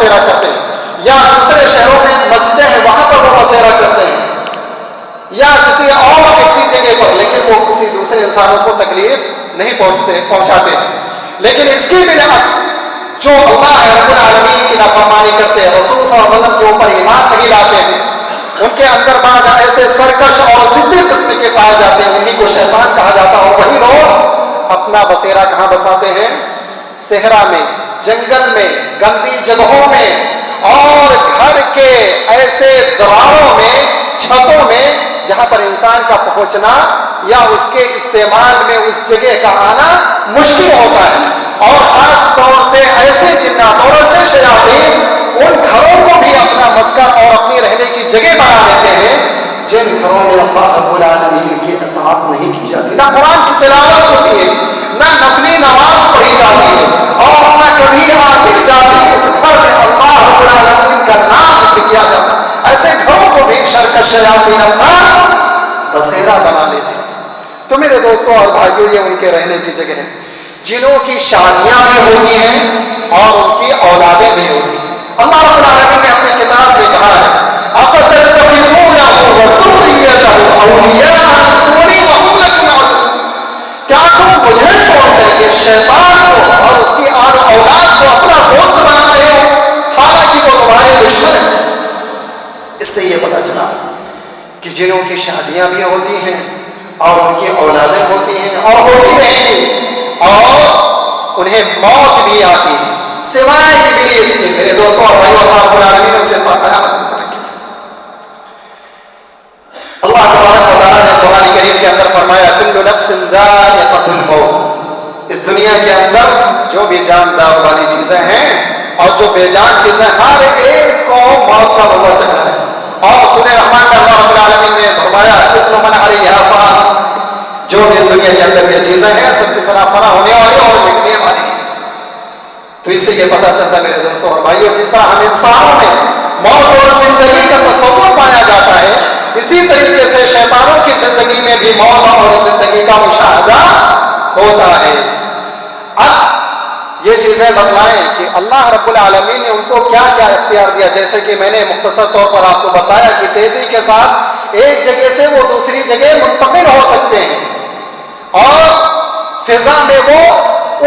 بسیرا کرتے ہیں، یا دوسرے شہروں میں مسجدیں ہیں وہاں پر وہ بسیرا کرتے ہیں، یا کسی اور کسی جگہ پر، لیکن وہ کسی دوسرے انسانوں کو تکلیف نہیں پہنچاتے۔ لیکن اس کی بالعکس جو اللہ رب العالمین کی نافرمانی کرتے ہیں، رسول صلی اللہ علیہ وسلم کے اوپر ایمان نہیں لاتے ہیں، ان کے اندر بعض ایسے سرکش اور ضدی قسم کے پائے جاتے ہیں، انہیں کو شیطان کہا جاتا ہے، اور وہی لوگ اپنا بسیرا کہاں بساتے ہیں؟ صحرا میں، جنگل میں، گندی جگہوں میں، اور گھر کے ایسے دیواروں میں، چھتوں میں جہاں پر انسان کا پہنچنا یا اس کے استعمال میں اس جگہ کا آنا مشکل ہوتا ہے، اور خاص طور سے ایسے جنات اور ایسے شیاطین ان گھروں کو بھی اپنا مسکن اور اپنی رہنے کی جگہ بنا لیتے ہیں جن گھروں میں اللہ رب العالمین کی اطاعت نہیں کی جاتی، نہ قرآن کی تلاوت ہوتی ہے، نہ نفلی نماز پڑھی جاتی ہے، اور نہ کبھی آتی جاتی اس گھر میں اللہ رب العالمین کا نام ذکر کیا جاتا۔ ایسے گھروں کو بھی شرکت شیاطین اپنا بسیرا بنا لیتے ہیں۔ تو میرے دوستوں اور بھائیوں، یہ ان کے رہنے کی جگہ ہے، جنوں کی شادیاں بھی ہوتی ہیں اور ان کی اولادیں بھی ہوتی ہیں۔ اللہ رب العالمین نے اپنی کتاب میں کہا ہے أَفَتَتَّخِذُونَهُ وَذُرِّيَّتَهُ أَوْلِيَاءَ مِن دُونِي وَهُمْ لَكُمْ عَدُوٌّ، کیا تم مجھے چھوڑ کر کے شیطان کو اور اس کی اولاد کو اپنا دوست بنا رہے ہو حالانکہ وہ تمہارے دشمن ہیں؟ اس سے یہ پتہ چلا کہ جنوں کی شادیاں بھی ہوتی ہیں اور ان کی اولادیں ہوتی ہیں اور ہوتی رہیں گی، اور انہیں موت بھی آتی ہے، سوائے ابلیس کے۔ میرے دوستوں اور بھائیوں، اللہ رب العالمین ان سے پناہ حاصل کریں۔ اللہ تبارک و تعالیٰ نے قرآن کریم کے اندر فرمایا کل نفس ذائقۃ الموت، اس دنیا کے اندر جو بھی جاندار والی چیزیں ہیں اور جو بے جان چیزیں، ہر ایک کو موت کا مزہ چکھنا ہے۔ اور سورہ رحمان میں اللہ رب العالمین نے فرمایا کل من علیہا فان، جو بھی اس دنیا کے اندر یہ چیزیں ہیں سب کی طرح فنا ہونے والی اور مٹنے والی۔ تو اس سے یہ پتہ چلتا ہے میرے دوستوں اور بھائیوں، جس طرح ہم انسانوں میں موت اور زندگی کا تصور پایا جاتا ہے، اسی طریقے سے شیطانوں کی زندگی میں بھی موت اور زندگی کا مشاہدہ ہوتا ہے۔ اب یہ چیزیں بتلائیں کہ اللہ رب العالمین نے ان کو کیا کیا اختیار دیا، جیسے کہ میں نے مختصر طور پر آپ کو بتایا کہ تیزی کے ساتھ ایک جگہ سے وہ دوسری جگہ منتقل ہو سکتے ہیں اور فضا میں وہ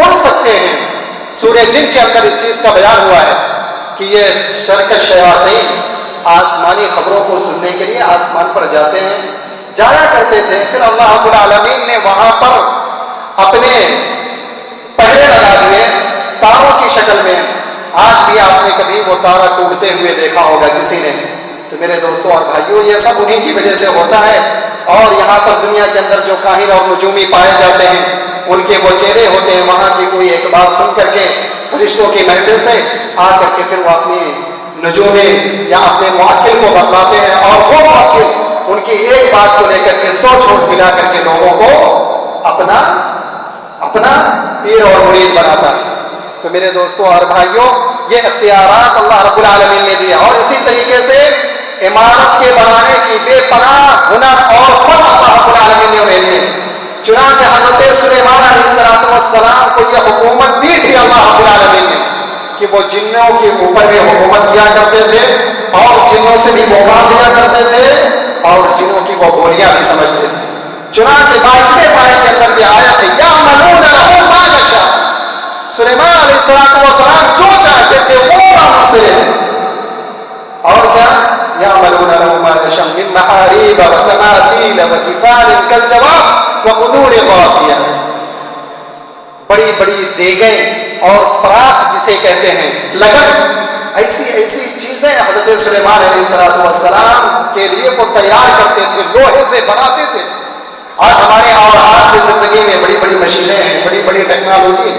اڑ سکتے ہیں۔ سورہ جن کے اندر اس چیز کا بیان ہوا ہے کہ یہ شرکت شیاطین آسمانی خبروں کو سننے کے لیے آسمان پر جایا کرتے تھے، پھر اللہ رب العالمین نے وہاں پر اپنے پہرے لگا دیے تاروں کی شکل میں۔ آج بھی آپ نے کبھی وہ تارا ٹوٹتے ہوئے دیکھا ہوگا کسی نے؟ تو میرے دوستوں اور بھائیوں، یہ سب انہی کی وجہ سے ہوتا ہے۔ اور یہاں پر دنیا کے اندر جو کاہن اور نجومی پائے جاتے ہیں، ان کے وہ چہرے ہوتے ہیں، وہاں کی کوئی ایک بات سن کر کے فرشتوں کی محفل سے آ کر کے پھر وہ اپنی نجومی یا اپنے موکل کو بتلاتے ہیں، اور وہ موکل ان کی ایک بات کو لے کر کے سوچ ملا کر کے لوگوں کو اپنا پیر اور مرید بناتا ہے۔ تو میرے دوستوں اور بھائیوں، یہ اختیارات اللہ رب العالمین نے دیا، اور اسی طریقے سے عمارت کے بنانے کی بے پناہ ہنر اور فن اللہ رب العالمین نے انہیں دیے۔ چنانچہ حضرت سلیمان علیہ السلام کو یہ حکومت دی تھی اللہ رب العالمین نے کہ وہ جنوں کے اوپر بھی حکومت کیا کرتے تھے اور جنوں سے بھی وہ کام لیا کرتے تھے اور جنوں کی وہ بولیاں بھی سمجھتے تھے۔ چنانچہ 22ویں پارے کے اندر یہ آیت ہے یعملون لہم ما یشاء، سلیمان علیہ السلام جو چاہتے تھے وہ کام سے، اور کیا یعملون لہم ما یشاء من محاریب وتماثیل وجفان کالجواب وقدور قاسیات، بڑی بڑی دیگیں اور پرات جسے کہتے ہیں، لگن، ایسی چیزیں حضرت سلیمان علیہ السلام کے لیے وہ تیار کرتے تھے، لوہے سے بناتے تھے۔ آج ہمارے اور آپ کی زندگی میں بڑی بڑی مشینیں ہیں، بڑی بڑی ٹیکنالوجی ہے۔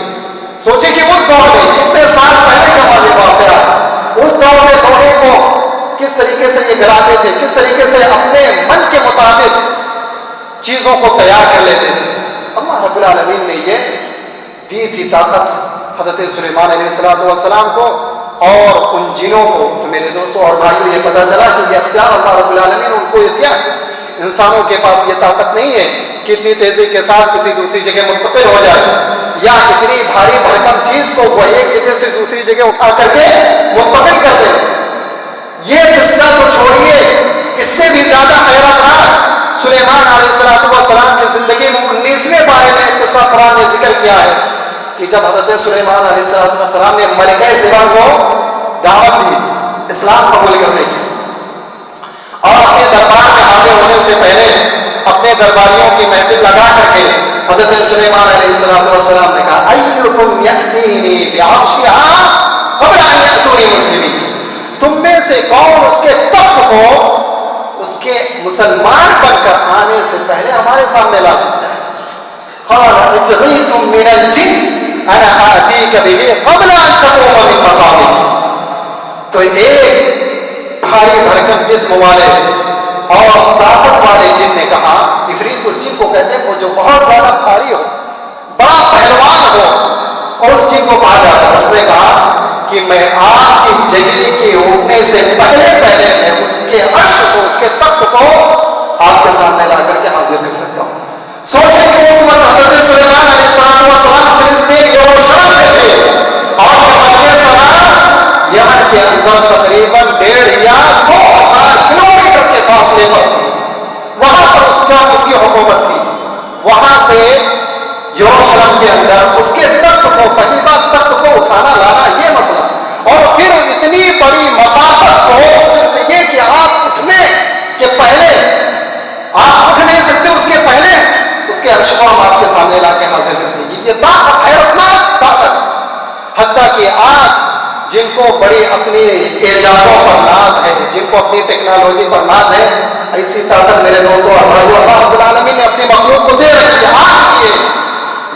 سوچیں کہ اس دور میں کتنے سال پہلے کا واقعہ، اس دور میں لوہے کو کس طریقے سے یہ گراتے تھے، کس طریقے سے اپنے من کے مطابق چیزوں کو تیار کر لیتے تھے۔ اللہ رب العالمین نے یہ دی تھی طاقت حضرت سلیمان علیہ السلام کو اور ان جنوں کو۔ تو میرے دوستوں اور بھائیوں، یہ پتہ چلا کہ یہ اختیار اللہ رب العالمین ان کو دیا۔ انسانوں کے پاس یہ طاقت نہیں ہے کہ اتنی تیزی کے ساتھ کسی دوسری جگہ منتقل ہو جائے یا اتنی بھاری بھرکم چیز حدیث کو وہ ایک جگہ سے دوسری جگہ اٹھا کر کے منتقل کر دیں. یہ قصہ تو چھوڑیے، اس سے بھی زیادہ حیرتناک سلیمان علیہ السلام کی زندگی میں 19ویں بارے میں قصہ قرآن نے ذکر کیا ہے کہ جب حضرت سلیمان علیہ السلام نے ملکہ سبا کو دعوت دی اسلام قبول کرنے کی، اور اپنے دربار میں حاضر ہونے سے پہلے اپنے درباریوں کی محفل لگا کر کے حضرت سلیمان علیہ السلام نے کہا ایکم یأتینی بعرشہا قبل ان یأتونی مسلمین، تم میں سے کون اس کے تخت کو اس کے مسلمان بن کر آنے سے پہلے ہمارے سامنے لا سکتا ہے؟ قال ابغیتم من الجن انا آتیک بہ قبل ان تقوم من مقامک. تو ایک بھاری بھرکم جسم والے اور طاقت والے جن نے کہا، عفریت اس جن کو کہتے ہیں وہ جو بہت زیادہ بھاری ہو، بڑا پہلوان ہو، اور اس جن کو کہا جاتا ہے. اس نے کہا کہ میں آپ کی جگری کے اٹھنے سے پہلے میں اس کے عرش کو، اس کے تخت کو آپ کے سامنے لا کر کے حاضر کر سکتا ہوں. سوچیں کہ اس وقت حضرت سلیمان علیہ السلام فلسطین یروشلم میں تھے، اور مکہ سنا یمن کے اندر تقریباً 1.5 یا 2,000 کلومیٹر کے فاصلے پر تھی. وہاں پر اس کی حکومت تھی. وہاں سے یروشلم کے اندر اس کے تخت کو، پہلی بار تخت کو اٹھانا لانا یہ مسئلہ، اور پھر اتنی بڑی مسافت کو صرف یہ کہ آپ اٹھنے کے پہلے، آپ اٹھ نہیں سکتے اس کے پہلے اس کے عرش کو ہم آپ کے سامنے لا کے حاضر کر دیں گے. یہ طاقت، حیرتناک طاقت. حتیٰ کہ آج جن کو بڑی اپنی ایجادوں پر ناز ہے، جن کو اپنی ٹیکنالوجی پر ناز ہے، ایسی طاقت میرے دوستوں اور بھائیوں اللہ رب العالمین نے اپنی مخلوق کو دے رکھی ہے آج کی.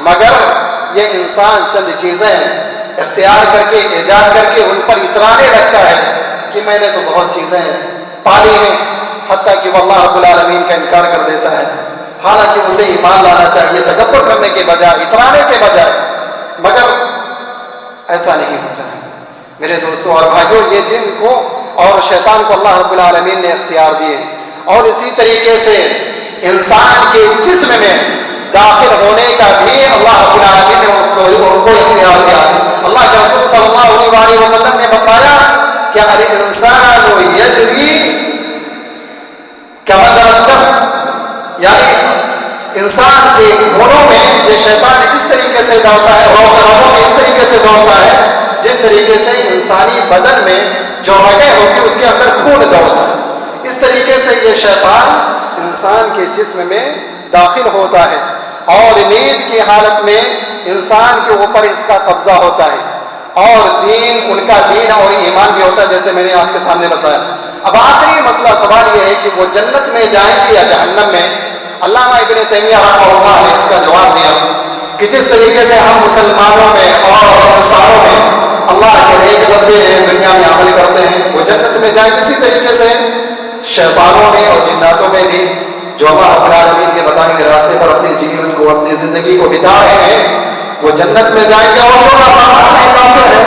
مگر یہ انسان چند چیزیں اختیار کر کے، ایجاد کر کے ان پر اترانے لگتا ہے کہ میں نے تو بہت چیزیں پالی ہیں، حتیٰ کہ وہ اللہ رب العالمین کا انکار کر دیتا ہے. حالانکہ اسے ایمان لانا چاہیے تکبر کرنے کے بجائے، اترانے کے بجائے. مگر ایسا نہیں ہوتا ہے میرے دوستوں اور بھائیوں. یہ جن کو اور شیطان کو اللہ رب العالمین نے اختیار دیے، اور اسی طریقے سے انسان کے جسم میں داخل ہونے کا بھی اللہ رب العالمین نے ان کو اختیار دیا. اللہ کے رسول صلی اللہ علیہ وسلم نے بتایا کہ الانسان یجری کمجرى الدم، یعنی انسان کے خونوں میں یہ شیطان اس طریقے سے دوڑتا ہے، رگوں میں اس طریقے سے دوڑتا ہے جس طریقے سے انسانی بدن میں جو رگیں ہوتی ہیں اس کے اندر خون دوڑتا ہے. اس طریقے سے یہ شیطان انسان کے جسم میں داخل ہوتا ہے، اور نیند کی حالت میں انسان کے اوپر اس کا قبضہ ہوتا ہے، اور دین، ان کا دین اور ایمان بھی ہوتا ہے جیسے میں نے آپ کے سامنے بتایا. اب آخری مسئلہ سوال یہ ہے کہ وہ جنت میں جائیں گے یا جہنم میں؟ علامہ ابن تیمیہ رحمہ اللہ نے اس کا جواب دیا کہ جس طریقے سے ہم مسلمانوں میں اور انسانوں میں اللہ کے نیک بندے ہیں، دنیا میں عمل کرتے ہیں، وہ جنت میں جائیں، اسی طریقے سے شیطانوں میں اور جناتوں میں بھی جو اللہ رب العالمین کے بتائے ہوئے راستے پر اپنے جیون کو، اپنی زندگی کو بتا رہے ہیں، وہ جنت میں جائیں گے. اور جو نافرمان ہیں، کافر ہیں،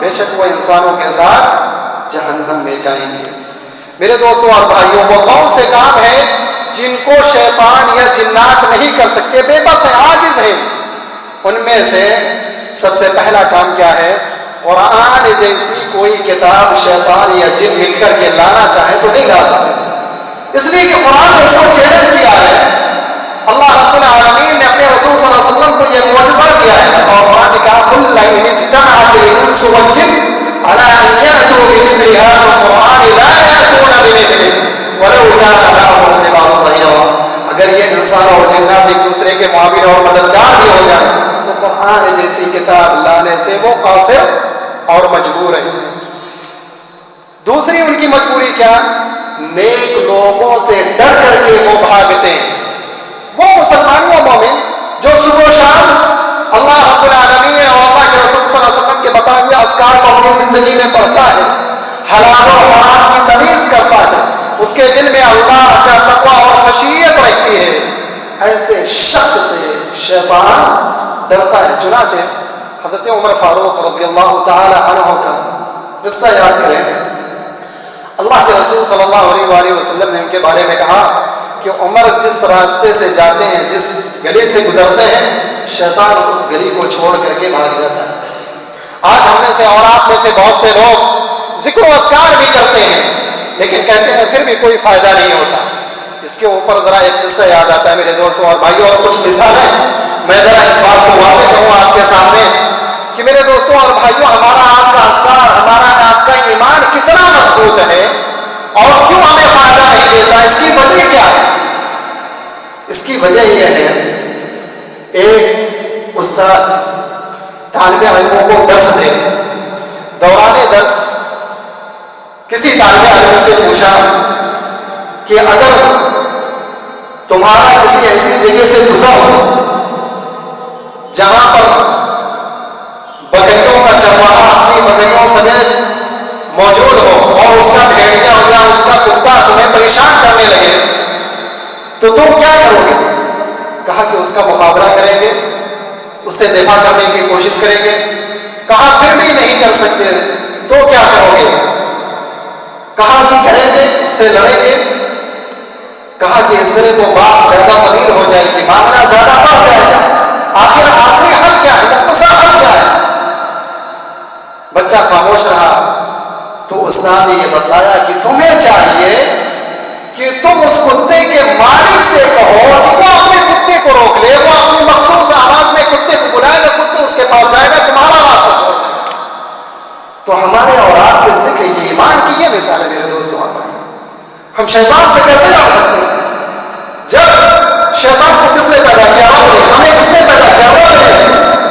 بے شک وہ انسانوں کے ساتھ جہنم میں جائیں گے. میرے دوستوں اور بھائیوں، وہ کون سے کام ہیں جن کو شیطان یا جنات نہیں کر سکتے، بے بس ہیں، عاجز ہیں؟ ان میں سے سب سے پہلا کام کیا ہے؟ قرآن جیسی کوئی کتاب شیطان یا جن مل کر کے لانا چاہے تو نہیں لا سکتے، اس لیے کہ قرآن نے اس کو چیلنج کیا ہے. اللہ رب العالمین نے اپنے رسول صلی اللہ علیہ وسلم کو یہ معجزہ دیا ہے، اور قرآن نے کہا قُلْ لَئِنِ اجْتَمَعَتِ الْإِنسُ وَالْجِنُّ عَلَىٰ أَن يَأْتُوا بِمِثْلِ هَٰذَا الْقُرْآنِ لَا يَأْتُونَ بِمِثْلِهِ وَلَوْ كَانَ بَعْضُهُمْ لِبَعْضٍ ظَهِيرًا. اگر یہ انسان اور جنات ایک دوسرے کے معاون اور مددگار بھی ہو جائیں تو قرآن جیسی کتاب لانے سے وہ قاصر اور مجبور ہے. دوسری ان کی مجبوری کیا؟ نیک لوگوں سے ڈر کر کے وہ بھاگتے ہیں. وہ مسلمان و مومن جو صبح و شام اللہ رب العالمین اور اللہ کے رسول صلی اللہ علیہ وسلم کے بتائے ہوئے اذکار کو اپنی زندگی میں پڑھتا ہے، حلال و حرام کی تمیز کرتا ہے، اس کے دل میں اللہ کا تقویٰ اور خشیت رہتی ہے، ایسے شخص سے شیطان ڈرتا ہے. چنانچہ حضرت عمر فاروق رضی اللہ تعالی عنہ کا قصہ یاد کریں. اللہ کے رسول صلی اللہ علیہ وآلہ وسلم نے ان کے بارے میں کہا کہ عمر جس راستے سے جاتے ہیں، جس گلی سے گزرتے ہیں، شیطان اس گلی کو چھوڑ کر کے بھاگ جاتا ہے. آج ہم میں سے اور آپ میں سے بہت سے لوگ ذکر و اذکار بھی کرتے ہیں لیکن کہتے ہیں پھر بھی کوئی فائدہ نہیں ہوتا. اس کے اوپر ذرا ایک قصہ یاد آتا ہے میرے دوستوں اور بھائیوں، اور کچھ مثالیں میں ذرا اس بات کو واضح کروں آپ کے سامنے کہ میرے دوستوں اور بھائیوں، ہمارا آپ کا اذکار، ہمارا آپ کا ایمان کتنا مضبوط ہے اور کیوں ہمیں فائدہ نہیں دیتا. اس کی وجہ کیا ہے؟ اس کی وجہ یہ ہے، ایک استاد طالب علموں کو درس دے، دوران درس کسی طالب علم سے پوچھا کہ اگر تمہارا کسی ایسی جگہ سے گزر ہو جہاں پر بکریوں کا چرواہا اپنی بکریوں سمیت موجود ہو اور اس کا بھیڑیا یا اس کا کتا تمہیں پریشان کرنے لگے تو تم کیا کرو گے؟ کہا کہ اس کا مقابلہ کریں گے، اس سے دفاع کرنے کی کوشش کریں گے. کہا پھر بھی نہیں کر سکتے تو کیا کرو گے؟ کہا کہ کریں گے، اس سے لڑیں گے. کہا کہ اس طرح تو بات زیادہ طویل ہو جائے گی، معاملہ زیادہ بڑھ جائے گا. آخر آخری حل کیا ہے؟ مختصر حل کیا ہے؟ بچہ خاموش رہا تو استاد نے یہ بتلایا کہ تمہیں چاہیے کہ تم اس کتے کے مالک سے کہو کہ وہ اپنے کتے کو روک لے، وہ اپنی مخصوص آواز میں کتے کو بلائے گا، کتے اس کے پاس جائے گا، تمہارا راستہ چھوڑ دے گا. تو ہمارے اور آپ کے ذکر یہ ایمان کی یہ مثال ہے میرے دوستوں. ہم شیطان سے کیسے لڑ سکتے ہیں؟ جب شیطان کو کس نے پیدا کیا؟ ہمیں کس نے پیدا کیا؟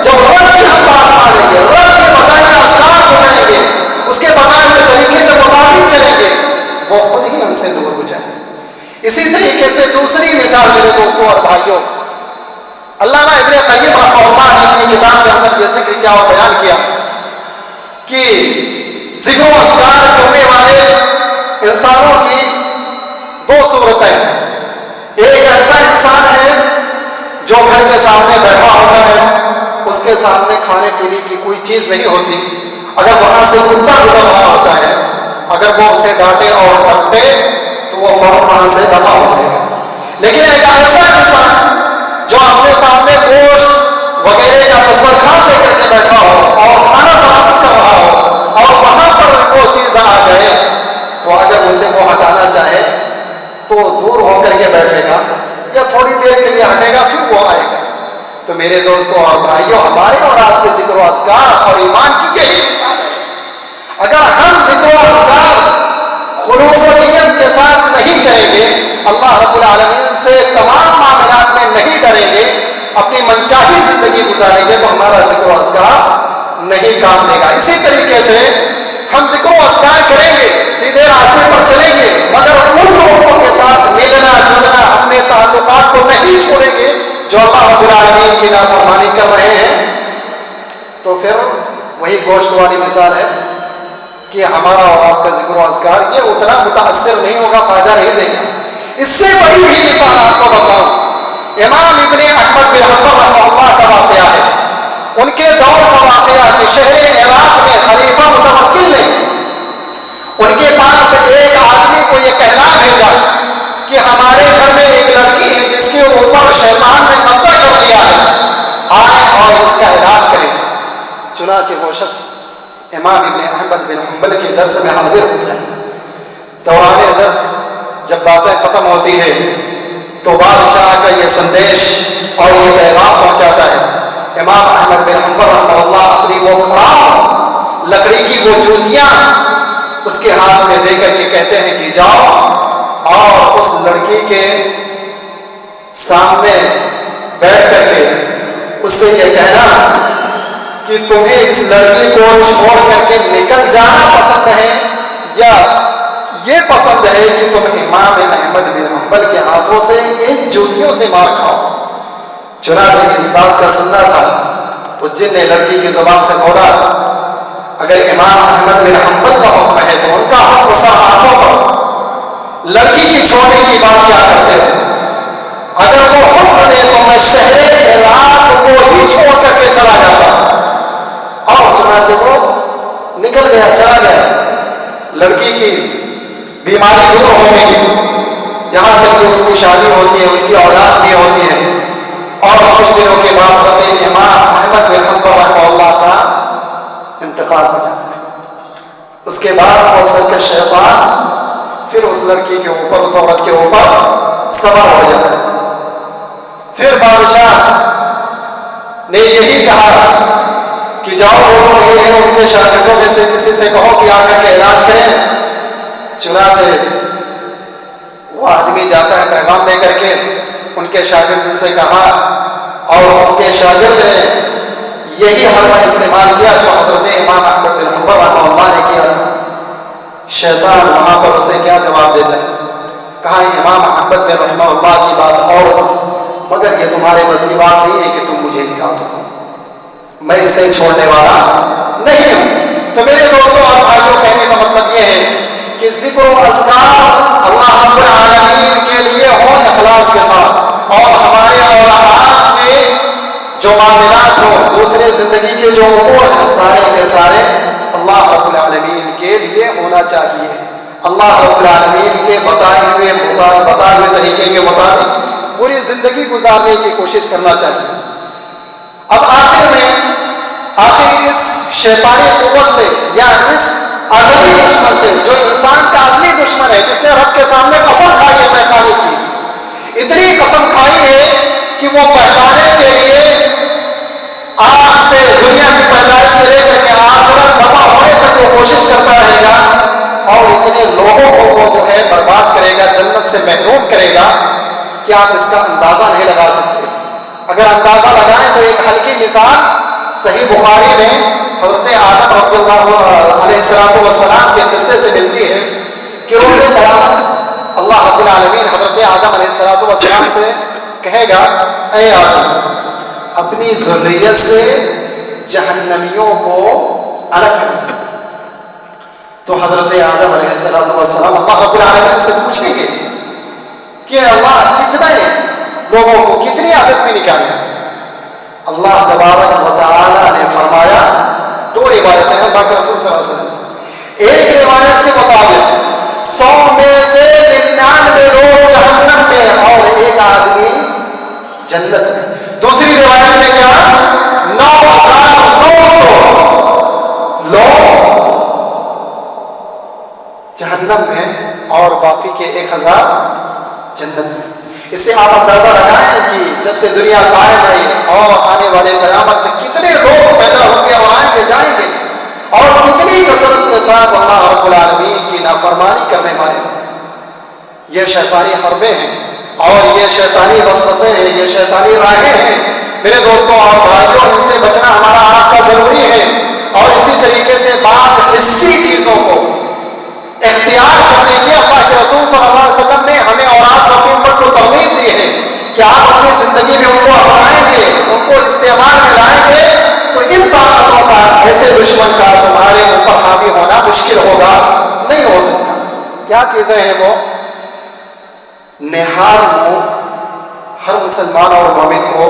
جب رب کی ہم بات مانیں گے، رب کے بتائے ہوئے اسرار سنیں گے، اس کے بتائے ہوئے طریقے کے مطابق چلیں گے، وہ خود ہی ہم سے دور ہو جائے. اسی طریقے سے دوسری مثال میرے دوستوں اور بھائیوں، علامہ ابن قیم رحمہ اللہ نے اپنی کتاب کے اندر یہ ذکر کیا اور بیان کیا کہ ذکر و اذکار کرنے والے انسانوں کی دو صورتیں. ایک ایسا انسان ہے جو گھر کے سامنے بیٹھا ہوتا ہے، اس کے سامنے کھانے پینے کی کوئی چیز نہیں ہوتی، اگر وہاں سے کتا گزر رہا ہوتا ہے، اگر وہ اسے ڈانٹے اور ڈپٹے تو وہ فوراً وہاں سے دفع ہو جائے گا. لیکن ایک ایسا انسان جو اپنے سامنے گوشت وغیرہ کا دسترخوان لے کر کے بیٹھا ہو اور کھانا برآمد کر رہا ہو اور وہاں پر وہ چیز آ جائے تو اگر اسے وہ ہٹانا چاہے تو دور ہو کر کے بیٹھے گا یا تھوڑی دیر کے لیے ہٹے گا، پھر وہ آئے گا. تو میرے دوستوں اور بھائیوں، ہمارے اور آپ کے ذکر و اذکار اور ایمان کی یہی مثال ہے. اگر ہم ذکر و اذکار خلوص و نیت کے ساتھ نہیں کریں گے، اللہ رب العالمین سے تمام معاملات میں نہیں ڈریں گے، اپنی منچاہی زندگی گزاریں گے تو ہمارا ذکر و اذکار نہیں کام دے گا. اسی طریقے سے ہم ذکر و اذکار کریں گے، سیدھے راستے پر چلیں گے، مگر ان لوگوں کے ساتھ ملنا جلنا، اپنے تعلقات کو نہیں چھوڑیں گے جو اللہ رب العالمین کی نافرمانی کر رہے ہیں، تو پھر وہی گوشت والی مثال ہے کہ ہمارا اور آپ کا ذکر و اذکار یہ اتنا متاثر نہیں ہوگا، فائدہ نہیں دے گا. اس سے بڑی بھی مثال آپ کو بتاؤں، امام ابن احمد بن حنبل رحمہ اللہ کا واقعہ ہے. ان کے دور کا واقعہ کہ شہر عراق میں خلیفہ متوکل نے ان کے پاس ایک آدمی کو یہ کہنا بھیجا کہ ہمارے گھر میں ایک لڑکی ہے جس کے اوپر شیطان نے قبضہ کر دیا ہے، آئے اور اس کا علاج کریں. چنانچہ وہ شخص امام ابن احمد بن حنبل کے درس میں حاضر ہوتا ہے. دوران درس جب باتیں ختم ہوتی ہے تو بادشاہ کا یہ سندیش اور یہ پیغام پہنچاتا ہے. امام احمد بن حنبل رحمہ اللہ اپنی وہ کھڑا لکڑی کی وہ جوتیاں اس کے ہاتھ میں دے کر کے کہتے ہیں کہ جاؤ اور اس لڑکی کے سامنے بیٹھ کر کے اس سے یہ کہنا کہ تمہیں اس لڑکی کو چھوڑ کر کے نکل جانا پسند ہے یا یہ پسند ہے کہ تم امام احمد بن حنبل کے ہاتھوں سے ان جوتیوں سے مار کھاؤ. چنانچہ اس بات کا سننا تھا، اس جن نے لڑکی کی زبان سے بولا اگر امام احمد بن حنبل کا حکم ہے تو ان کا حکم اس ہاتھوں پر لڑکی کی چھوڑنے کی بات کیا کرتے ہیں؟ اگر وہ حکم دے تو میں شہر عراق کو ہی چھوڑ کر کے چلا جاتا. اور چنانچہ وہ نکل گیا، چلا گیا. لڑکی کی بیماری دور ہونے کی، یہاں تک کہ اس کی شادی ہوتی ہے، اس کی اولاد بھی ہوتی ہے، اور کچھ دنوں کے بعد امام احمد بن حنبل رحمہ اللہ کا اس کے بعد وہ سر شیطان پھر اس لڑکی کے اوپر، اس عورت کے اوپر سوار ہو جاتا ہے۔ پھر بادشاہ نے یہی کہا کہ جاؤ وہ لوگ یہ ہیں ان کے شاگردوں میں سے کسی سے کہو کہ آ کر کے علاج کریں۔ چنانچہ وہ آدمی جاتا ہے پیغام لے کر کے، ان کے شاگرد سے کہا اور ان کے شاگرد نے یہی حربہ استعمال کیا جو حضرت امام احمد بن حنبل رحمہ اللہ نے کیا تھا۔ شیطان وہاں پر اسے کیا جواب دیتا ہے؟ کہا امام احمد بن رحمہ اللہ کی بات اور تھی، مگر یہ تمہارے بس کی بات نہیں ہے کہ تم مجھے نکال سکو، میں اسے چھوڑنے والا نہیں ہوں۔ تو میرے دوستوں اور بھائیوں، کہنے کا مطلب یہ ہے کہ ذکر و اذکار اللہ رب العالمین کے لیے ہو اخلاص کے ساتھ، اور ہمارے اولاد میں جو معاملات ہوں، دوسرے زندگی کے جو امور ہیں، سارے کے سارے اللہ رب العالمین کے لیے ہونا چاہیے۔ اللہ رب العالمین کے بتائے ہوئے طریقے کے مطابق پوری زندگی گزارنے کی کوشش کرنا چاہیے۔ اب آخر اس شیطانی قوت سے یا اس ازلی دشمن سے، جو انسان کا اصلی دشمن ہے، جس نے رب کے سامنے قسم کھائی ہے پہچانے کی، اتنی قسم کھائی ہے کہ وہ پہچانے کے لیے آج سے دنیا کی پیدائش سے لے کر کے آخرت وفا ہونے تک وہ کوشش کرتا رہے گا، اور اتنے لوگوں کو وہ جو ہے برباد کرے گا، جنت سے محروم کرے گا کہ آپ اس کا اندازہ نہیں لگا سکتے۔ اگر اندازہ لگائیں تو ایک ہلکی مثال صحیح بخاری میں حضرت آدم رضی اللہ علیہ السلام کے قصے سے ملتی ہے کہ روز قیامت اللہ رب العالمین حضرت آدم علیہ السلام سے کہے گا، اے آدم، اپنی ذریت سے جہنمیوں کو الگ کرو۔ تو حضرت آدم علیہ السلام اللہ رب العالمین سے پوچھیں گے کہ اللہ کتنے لوگوں کو کتنی عادت میں نکالے؟ اللہ تبارک و تعالی نے فرمایا، دو روایتیں ہیں باقی رسول صلی اللہ علیہ وسلم سے، ایک روایت کے مطابق 100 میں سے 99 لوگ جہنم میں اور ایک آدمی جنت میں۔ دوسری روایت میں کیا؟ 9900 لوگ جہنم میں اور باقی کے 1000 جنت میں۔ اس سے آپ اندازہ لگائیں کہ جب سے دنیا قائم رہی اور آنے والے قیامت تک کتنے لوگ پیدا ہوں گے اور آئیں گے جائیں گے، اور کتنی کثرت کے ساتھ اللہ رب العالمین کی نافرمانی کرنے والے ہیں۔ یہ شیطانی حربیں ہیں اور یہ شیطانی وسوسے ہیں، یہ شیطانی راہیں ہیں۔ میرے دوستوں اور بھائیوں، ان سے بچنا ہمارا آپ کا ضروری ہے، اور اسی طریقے سے بعض حسی چیزوں کو اختیار کرنے کی اللہ کے رسول صلی اللہ علیہ وسلم نے ہمیں اور آپ کو اپنی امت کو ترغیب دی ہے کہ آپ اپنی زندگی میں ان کو اپنائیں گے، ان کو استعمال میں لائیں گے تو ان طاقتوں کا، ایسے دشمن کا تمہارے اوپر حاوی ہونا مشکل ہوگا، نہیں ہو سکتا۔ کیا چیزیں ہیں وہ؟ نہار کو ہر مسلمان اور مومن کو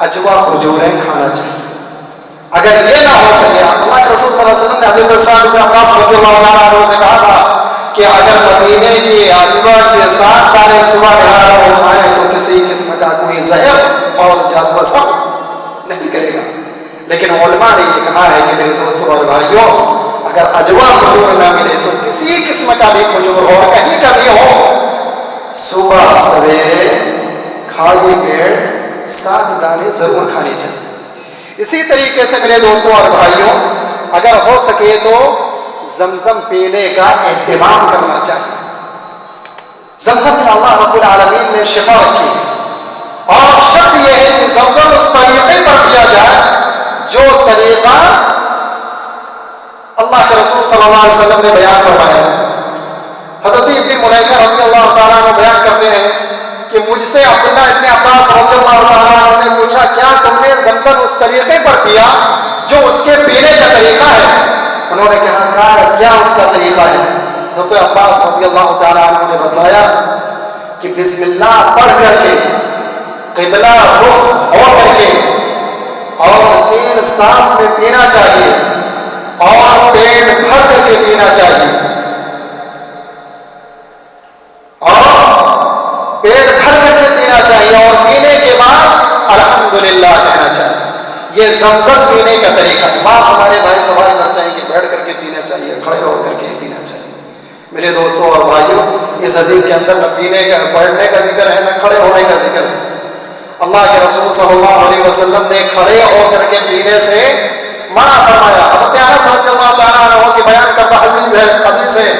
اجوا کھجوریں کھانا چاہیے۔ اگر یہ نہ ہو سکے، اللہ کے رسول صلی اللہ علیہ وسلم نے حضرت سعد بن وقاص رضی اللہ عنہ سے کہا تھا کہ اگر مدینے کی اجوا کے 7 دانے صبح نہار کو کھائیں تو کسی قسم کا کوئی زہر اور جادو اثر نہیں کرے گا۔ لیکن علماء نے یہ کہا ہے کہ میرے دوستوں اور بھائیوں، اگر اجوا کھجور نہ ملے تو کسی قسم کا بھی کھجور ہو، کہیں کا بھی ہو، صبح سویرے خالی پیٹ 7 دانے ضرور کھانے چاہیے۔ اسی طریقے سے میرے دوستوں اور بھائیوں، اگر ہو سکے تو زمزم پینے کا اہتمام کرنا چاہیے۔ زمزم میں اللہ رب العالمین نے شفا رکھی ہے، اور شرط یہ ہے کہ زمزم اس طریقے پر پیا جائے جو طریقہ اللہ کے رسول صلی اللہ علیہ وسلم نے بیان فرمایا ہے۔ حضرت ابن ملیکہ رضی اللہ تعالیٰ عنہ بیان کرتے ہیں کہ مجھ سے عبداللہ ابن عباس رضی اللہ تعالیٰ عنہ نے پوچھا، کیا تم نے زمزم اس طریقے پر پیا جو اس کے پینے کا طریقہ ہے؟ انہوں نے کہا کیا اس کا طریقہ ہے؟ حضرت عباس رضی اللہ تعالیٰ عنہ نے بتلایا کہ بسم اللہ پڑھ کر کے، قبلہ رخ ہو کر کے، اور 3 سانس میں پینا چاہیے، اور پیٹ بھر کر کے پینا چاہیے، پیٹ بھر کر کے پینا چاہیے، اور پینے کے بعد الحمدللہ کہنا چاہیے۔ یہ زمزم پینے کا طریقہ. بعض ہمارے بھائی سوال کرتے ہیں کہ بیٹھ کر کے پینا چاہیے, کھڑے ہو کر کے پینا چاہیے. میرے دوستوں اور بھائیوں, اس حدیث کے اندر نہ پینے کا بیٹھنے کا ذکر ہے, نہ کھڑے ہونے کا ذکر ہے. اللہ کے رسول صلی اللہ علیہ وسلم نے کھڑے ہو کر کے پینے سے منع فرمایا. حضرت انس رضی اللہ تعالیٰ عنہ کی بیان کرتا حدیث ہے,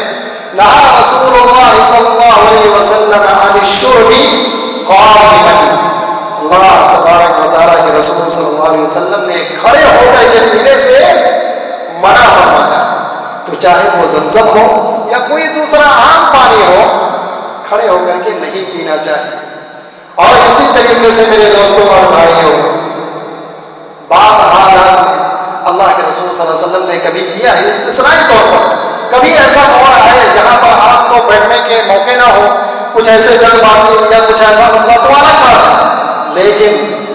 نہا رسول اللہ صلی اللہ علیہ وسلم عن الشرب قائما. اللہ تبارک و تعالیٰ کے رسول صلی اللہ علیہ وسلم نے کھڑے ہو کر کے پینے سے منع فرمایا. تو چاہے وہ زمزم ہو یا کوئی دوسرا عام پانی ہو, کھڑے ہو کر کے نہیں پینا چاہیے. اور اسی طریقے سے میرے دوستوں اور بھائیوں, بعض حالات میں اللہ کے رسول صلی اللہ علیہ وسلم نے کبھی کیا ہے استثنائی طور پر, کبھی ایسا موقع آئے جہاں پر آپ کو بیٹھنے کے موقع نہ ہو, کچھ ایسے جلد بازی یا کچھ ایسا مسئلہ تو الگ بات ہے, لیکن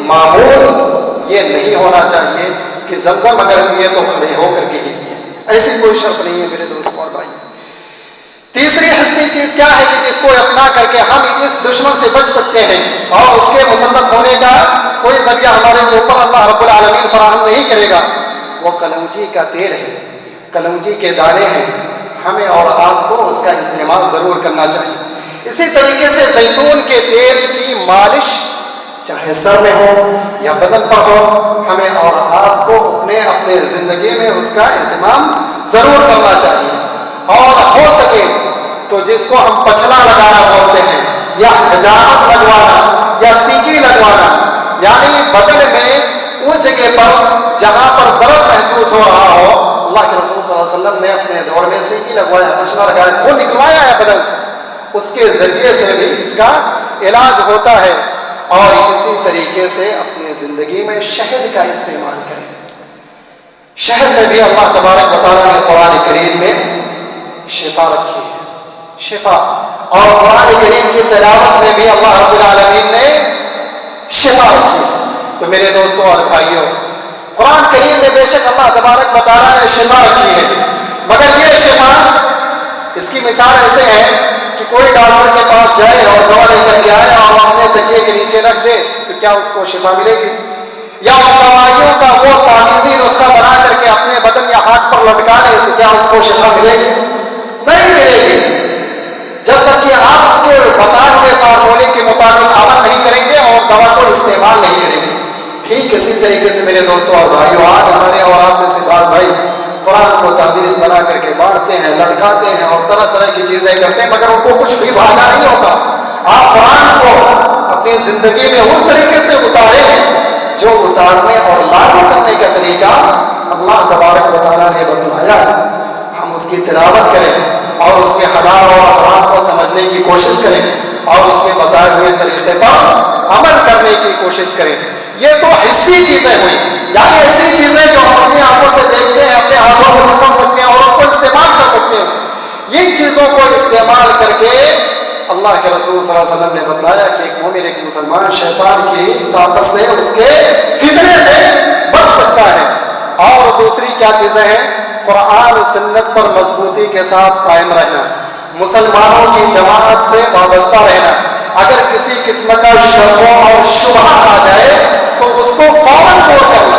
معمول یہ نہیں ہونا چاہیے کہ زمزم اگر پیے تو کھڑے ہو کر کے ہی پیے. ایسی کوئی شرط نہیں ہے میرے دوستوں اور بھائی. تیسری حسی چیز کیا ہے کہ جس کو اپنا کر کے ہم اس دشمن سے بچ سکتے ہیں اور اس کے مسلط ہونے کا کوئی ذریعہ ہمارے اوپر اللہ رب العالمین فراہم نہیں کرے گا, وہ کلونجی کا تیل ہے, کلونجی کے دانے ہیں. ہمیں اور آپ کو اس کا استعمال ضرور کرنا چاہیے. اسی طریقے سے زیتون کے تیل کی مالش چاہے سر میں ہو یا بدن پر ہو, ہمیں اور آپ کو اپنے زندگی میں اس کا اہتمام ضرور کرنا چاہیے. اور ہو سکے تو جس کو ہم پچھلا لگانا بولتے ہیں یا حجامت لگوانا یا سیکی لگوانا, یعنی بدن میں اس جگہ پر جہاں پر درد محسوس ہو رہا ہو, اللہ کے رسول صلی اللہ علیہ وسلم نے اپنے دور میں سیکی لگوایا, پچھلا لگایا, خون نکلوایا ہے بدن سے, اس کے ذریعے سے بھی اس کا علاج ہوتا ہے. اور اسی طریقے سے اپنی زندگی میں شہد کا استعمال کریں. شہد میں بھی اللہ تبارک و تعالیٰ نے قرآن کریم میں شفا رکھی ہے, شفا. اور قرآن کریم کی تلاوت میں بھی اللہ رب العالمین نے شفا رکھی ہے. تو میرے دوستوں اور بھائیوں, قرآن کریم میں بے شک اللہ تبارک و تعالیٰ نے شفا رکھی ہے, مگر یہ شفا, اس کی مثال ایسے ہے کہ کوئی ڈاکٹر کے پاس جائے اور دوا لے کر کے آئے اور اپنے تکیے کے نیچے رکھ دے, تو کیا اس کو شفا ملے گی؟ یا دوائیوں کا وہ تعویذی نسخہ بنا کر کے اپنے بدن یا ہاتھ پر لٹکا لے, تو کیا اس کو شفا ملے گی؟ نہیں ملے گی, جب تک کہ آپ اس کے بتائے ہوئے فارمولے کے مطابق عمل نہیں کریں گے اور دوا کو استعمال نہیں کریں گے. ٹھیک اسی طریقے سے میرے دوستوں اور بھائیوں, آج ہمارے اور آپ میں سے بعض بھائی قرآن کو تعویذ بنا کر کے بانٹتے ہیں, لٹکاتے ہیں اور طرح طرح کی چیزیں کرتے ہیں, مگر ان کو کچھ بھی فائدہ نہیں ہوتا. آپ قرآن کو اپنی زندگی میں اس طریقے سے اتاریں جو اتارنے اور لاگو کرنے کا طریقہ اللہ تبارک و تعالیٰ نے بتلایا ہے. ہم اس کی تلاوت کریں اور اس کے حلال اور حرام کو سمجھنے کی کوشش کریں اور اس کے بتائے ہوئے طریقے پر عمل کرنے کی کوشش کریں. یہ تو حسی چیزیں ہوئی, یعنی ایسی چیزیں جو ہم اپنی آنکھوں سے دیکھتے ہیں, اپنے ہاتھوں سے پکڑ سکتے ہیں اور ان کو استعمال کر سکتے ہیں. ان چیزوں کو استعمال کر کے اللہ کے رسول صلی اللہ علیہ وسلم نے بتلایا کہ ایک مومن, ایک مسلمان شیطان کی طاقت سے, اس کے فتنے سے بچ سکتا ہے. اور دوسری کیا چیزیں ہیں؟ قرآن و سنت پر مضبوطی کے ساتھ قائم رہنا, مسلمانوں کی جماعت سے وابستہ رہنا. اگر کسی قسم کا شبہ اور شبہ آ جائے تو اس کو فوراً دور کرنا.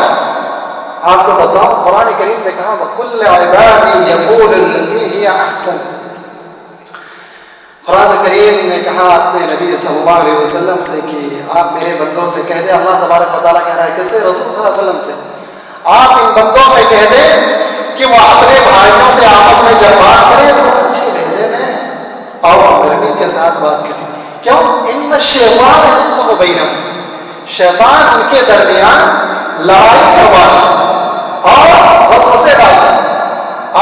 آپ کو بتاؤں, قرآن کریم نے کہا وَقُلْ عِبَادِي يَقُولُ الَّتِي هِيَ أَحْسَنُ. قرآن کریم نے کہا اپنے نبی صلی اللہ علیہ وسلم سے کہ آپ میرے بندوں سے کہہ دیں, اللہ تبارک و تعالیٰ کہہ رہا ہے کیسے؟ رسول صلی اللہ علیہ وسلم سے, آپ ان بندوں سے کہہ دیں کہ وہ اپنے بھائیوں سے آپس میں جب بات کریں تو اچھے لہجے میں اور نرمی کے ساتھ بات کریں. کیوں؟ ان الشیطان ينزغ بینہم, شیطان ان کے درمیان لڑائی کرواتا اور وسوسے ڈالتا ہے.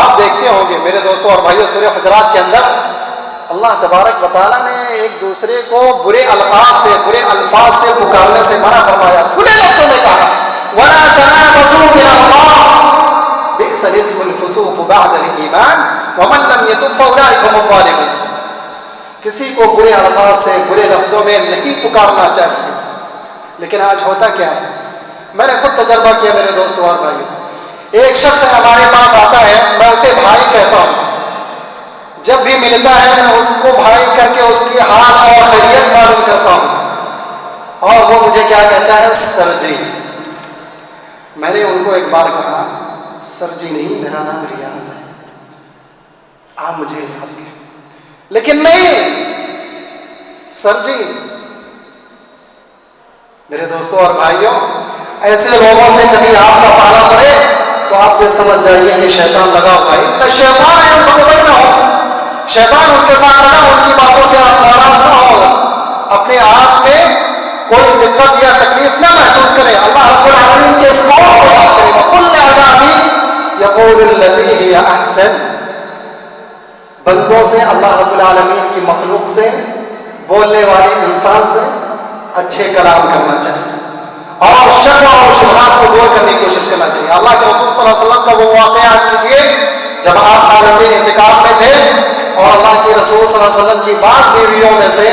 آپ دیکھتے ہوں گے میرے دوستوں اور بھائیوں, سورہ حجرات کے اندر اللہ تبارک و تعالیٰ نے ایک دوسرے کو برے القاب سے, برے الفاظ سے پکارنے سے منع فرمایا. کھلے لفظوں میں کہا وَلَا تَنَابَزُوا بِالْأَلْقَابِ بِئْسَ الِاسْمُ الْفُسُوقُ بَعْدَ الْإِيمَانِ وَمَن لَّمْ يَتُبْ فَأُولَٰئِكَ هُمُ الظَّالِمُونَ. کسی کو برے الفاظ سے, برے لفظوں میں نہیں پکارنا چاہیے. لیکن آج ہوتا کیا ہے؟ میں نے خود تجربہ کیا میرے دوستوں اور بھائیوں. ایک شخص ہمارے پاس آتا ہے, میں اسے بھائی کہتا ہوں, جب بھی ملتا ہے میں اس کو بھائی کر کے اس کی حال اور خیریت معلوم کرتا ہوں, اور وہ مجھے کیا کہتا ہے؟ سر جی. میں نے ان کو ایک بار کہا سر جی نہیں میرا نام ریاض ہے, آپ مجھے اعتراض کیے, لیکن نہیں سر جی. میرے دوستوں اور بھائیوں, ایسے لوگوں سے کبھی آپ کا پالا پڑے تو آپ یہ سمجھ جائیے کہ شیطان لگا ہوا ہے. شیطان ہے ان سے کوئی نہ ہو, شیطان ان کے ساتھ لگا, ان کی باتوں سے آپ ناراض نہ ہو, اپنے آپ میں کوئی دقت یا تکلیف نہ محسوس کریں. اللہ رب العالمین کے اس قول کو یاد کریں, وَقُلْ لِعِبَادِي يَقُولُ الَّذِي هِيَ أَحْسَنُ. بندوں سے, اللہ رب العالمین کی مخلوق سے, بولنے والے انسان سے اچھے کلام کرنا چاہیے اور شر اور شبہات کو دور کرنے کی کوشش کرنا چاہیے. اللہ کے رسول صلی اللہ علیہ وسلم کا وہ واقعہ یاد کیجیے جب آپ حالت انتقال میں تھے اور اللہ کے رسول صلی اللہ علیہ وسلم کی بعض بیویوں میں سے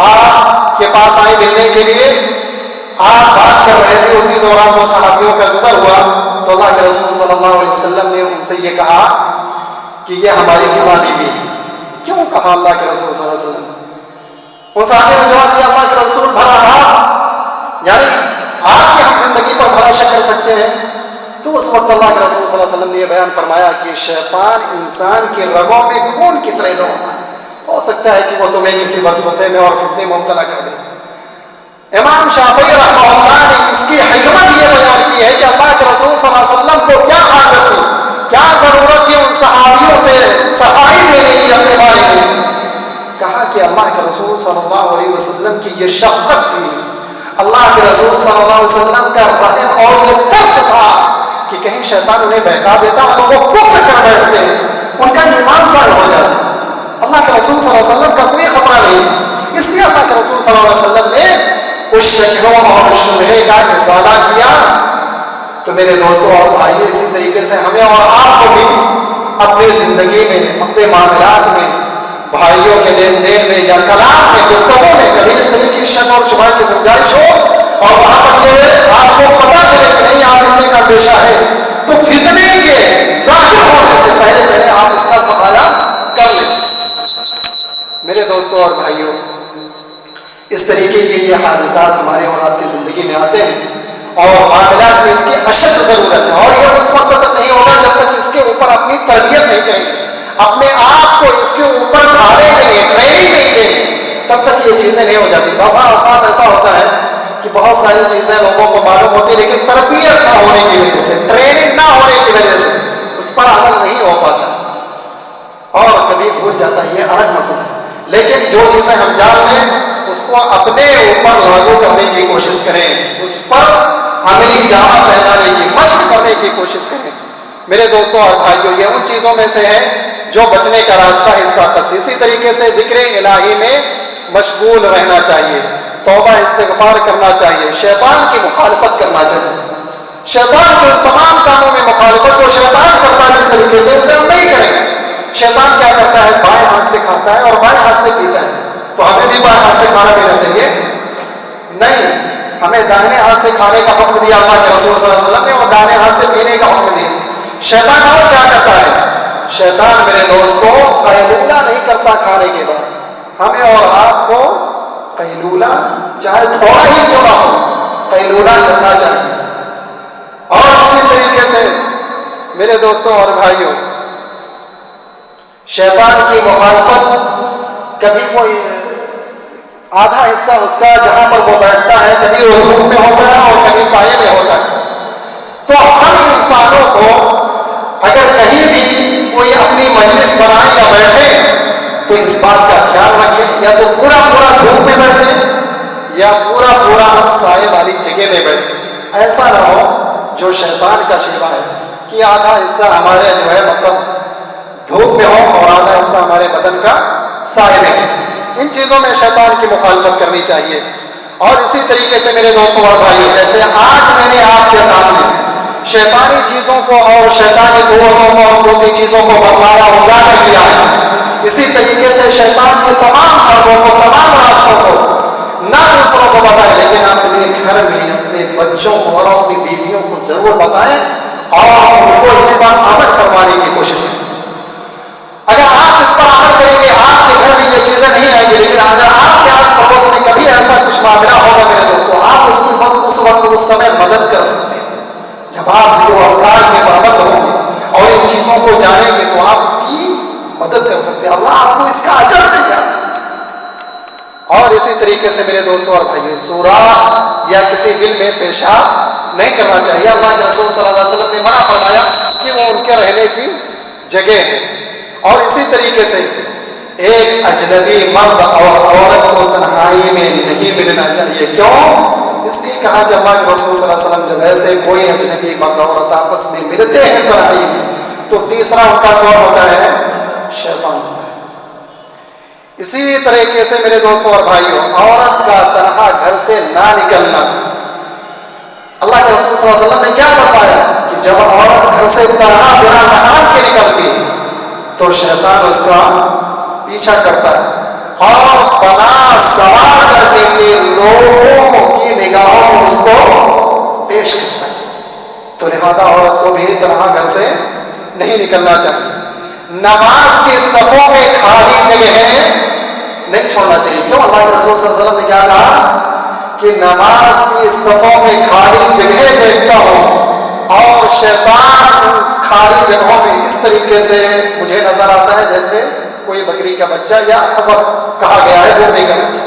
آپ کے پاس آئی ملنے کے لیے, آپ بات کر رہے تھے, اسی دوران وہ صحابیوں کا گزر ہوا تو اللہ کے رسول صلی اللہ علیہ وسلم نے ان سے یہ کہا کہ یہ ہماری فلاں بیوی ہے. کیوں کہا اللہ کے رسول صلی اللہ علیہ وسلم؟ اس آدمی نے جواب دیا اللہ کے رسول بھلا آپ یعنی آپ کی ہم زندگی پر بھلا شک کر سکتے ہیں. تو اس وقت اللہ کے رسول صلی اللہ علیہ وسلم نے یہ بیان فرمایا کہ شیطان انسان کی رگوں میں خون کی طرح دوڑتا ہے, ہو سکتا ہے کہ وہ تمہیں کسی وسوسے میں اور فتنے میں مبتلا کر دے. امام شافعی رحمہ اللہ نے اس کی حکمت یہ بیان کی ہے کہ اللہ کے رسول صلی اللہ علیہ وسلم کو کیا حاجت تھی, کیا ضرورت تھی ان صحابیوں سے صفائی دینے کی اپنے بارے میں. کہا کہ اللہ کے رسول صلی اللہ علیہ وسلم کی یہ شفقت تھی, اللہ کے رسول صلی اللہ علیہ وسلم کا رحم اور یہ ترس تھا کہ کہیں شیطان انہیں بہکا دیتا اور وہ کفر کر بیٹھتے ہیں, ان کا ایمان ضائع ہو جاتا. اللہ کے رسول صلی اللہ علیہ وسلم کا کوئی خطرہ نہیں, اس لیے اللہ کے رسول صلی اللہ علیہ وسلم نے اس شکوں اور شبہے کا ازالہ کیا. تو میرے دوستوں اور بھائیوں, اسی طریقے سے ہمیں اور آپ کو بھی اپنی زندگی میں, اپنے معاملات میں, بھائیوں کے لین دین میں یا کلام میں, گفتگو میں کبھی اس طریقے کی شک اور شبہ کی گنجائش ہو اور وہاں پر یہ آپ کو پتا چلے کہ نہیں آپ فتنے کا پیشہ ہے, تو فتنے کے ظاہر ہونے سے پہلے آپ اس کا سفارہ کر لیں. میرے دوستوں اور بھائیوں, اس طریقے کے یہ حادثات ہمارے اور آپ کی زندگی میں آتے ہیں اور معاملات میں اس کی اشد ضرورت ہے, اور یہ اس وقت تک نہیں ہوگا جب تک اس کے اوپر اپنی تربیت نہیں کریں گے, اپنے آپ کو اس کے اوپر ڈھالیں گے, ٹریننگ نہیں دیں گے, تب تک یہ چیزیں نہیں ہو جاتی. بسا اوقات ایسا ہوتا ہے کہ بہت ساری چیزیں لوگوں کو معلوم ہوتی لیکن تربیت نہ ہونے کی وجہ سے, ٹریننگ نہ ہونے کی وجہ سے اس پر عمل نہیں ہو پاتا اور کبھی بھول جاتا ہے, یہ الگ مسئلہ ہے. لیکن جو چیزیں ہم جان لیں اس کو اپنے اوپر لاگو کرنے کی کوشش کریں, اس پر عملی جامہ پہنانے کی مشق کرنے کی کوشش کریں. میرے دوستوں اور بھائیوں, یہ ان چیزوں میں سے ہے جو بچنے کا راستہ ہے, اس کا قص. اسی طریقے سے ذکر الہی میں مشغول رہنا چاہیے, توبہ استغفار کرنا چاہیے, شیطان کی مخالفت کرنا چاہیے. شیطان کے تمام کاموں میں مخالفت جو شیطان کرتا ہے جس طریقے سے اسے ہم نہیں کریں گے. شیطان کیا کرتا ہے, بائیں ہاتھ سے کھاتا ہے اور بائیں ہاتھ سے پیتا ہے, تو ہمیں بھی بائیں ہاتھ سے کھانا پینا چاہیے نہیں, ہمیں داہنے ہاتھ سے کھانے کا حکم دیا اللہ کے رسول صلی اللہ علیہ وسلم نے اور داہنے ہاتھ سے پینے کا حکم دیا. شیطان اور کیا کرتا ہے, شیطان میرے دوستوں قیلولہ نہیں کرتا کھانے کے بعد, ہمیں اور آپ کو قیلولہ چاہے تھوڑا ہی کیوں نہ ہو قیلولہ کرنا چاہیے. اور اسی طریقے سے میرے دوستوں اور بھائیوں, شیطان کی مخالفت کبھی کوئی آدھا حصہ اس کا جہاں پر وہ بیٹھتا ہے کبھی وہ دھوپ میں ہوتا ہے اور کبھی سائے میں ہوتا ہے. تو ہم انسانوں کو اگر کہیں بھی کوئی اپنی مجلس بنائے یا بیٹھے تو اس بات کا خیال رکھیں, یا تو پورا دھوپ میں بیٹھے یا پورا ہم سائے والی جگہ میں بیٹھے. ایسا نہ ہو جو شیطان کا شیوا ہے کہ آدھا حصہ ہمارے جو ہے مطلب دھوپ میں ہو اور آدھا حصہ ہمارے بدن کا سائے میں ہو. ان چیزوں میں شیطان کی مخالفت کرنی چاہیے. اور اسی طریقے سے میرے دوستوں اور بھائیوں, جیسے آج میں نے آپ کے سامنے شیطانی چیزوں کو اور شیطانی قوتوں کو اور دوسری چیزوں کو بتایا اور اجاگر کیا ہے, اسی طریقے سے شیطان کے تمام حربوں کو, تمام راستوں کو نہ دوسروں کو بتائیں لیکن اپنے گھر میں اپنے بچوں کو اور اپنی بیویوں کو ضرور بتائیں اور ان کو اس پر عمل کروانے کی کوشش کریں. اگر آپ اس پر عمل کریں گے آپ کے گھر میں یہ چیزیں نہیں آئیں گی, لیکن اگر آپ کے آس پڑوس میں کبھی ایسا کچھ معاملہ ہوگا میرے دوستوں, آپ اس کی وقت اس سمے مدد کر سکتے ہیں. جب آپ ذکر و اذکار کے پابند ہوں گے اور ان چیزوں کو جانیں گے تو آپ اس کی مدد کر سکتے ہیں، اللہ آپ کو اس کا اجر دے گا۔ اور اسی طریقے سے میرے دوستوں اور بھائیوں، سوراخ یا کسی بل میں پیشاب نہیں کرنا چاہیے۔ اللہ کے رسول صلی اللہ علیہ وسلم نے منع فرمایا کہ وہ ان کے رہنے کی جگہ ہے۔ اور اسی طریقے سے ایک اجنبی مرد اور عورت کو تنہائی میں نہیں ملنا چاہیے۔ کیوں؟ اس لیے کہا کہ اللہ کے رسول صلی اللہ علیہ وسلم جب ایسے کوئی اجنبی مرد اور عورت آپس میں ملتے ہیں تنہائی میں تو تیسرا ان کا کون ہوتا ہے؟ شیطان ہوتا ہے۔ اسی طریقے سے میرے دوستوں اور بھائیوں، عورت کا تنہا گھر سے نہ نکلنا، اللہ کے رسول صلی اللہ علیہ وسلم نے کیا بتایا کہ جب عورت گھر سے تنہا بنا نہان کے نکلتی تو شیطان اس کا پیچھا کرتا ہے اور بنا سوار کر کے لوگوں کی نگاہوں میں اس کو پیش کرتا ہے۔ تو لہذا عورت کو بھی تنہا گھر سے نہیں نکلنا چاہیے۔ نماز کی صفوں میں خالی جگہیں نہیں چھوڑنا چاہیے۔ کیوں؟ اللہ کے رسول صلی اللہ علیہ وسلم نے کیا کہا کہ نماز کی صفوں میں خالی جگہیں دیکھتا ہوں اور شیطان اس خالی جگہوں میں اس طریقے سے مجھے نظر آتا ہے جیسے کوئی بکری کا بچہ یا حسب کہا گیا ہے دودھے کا بچہ۔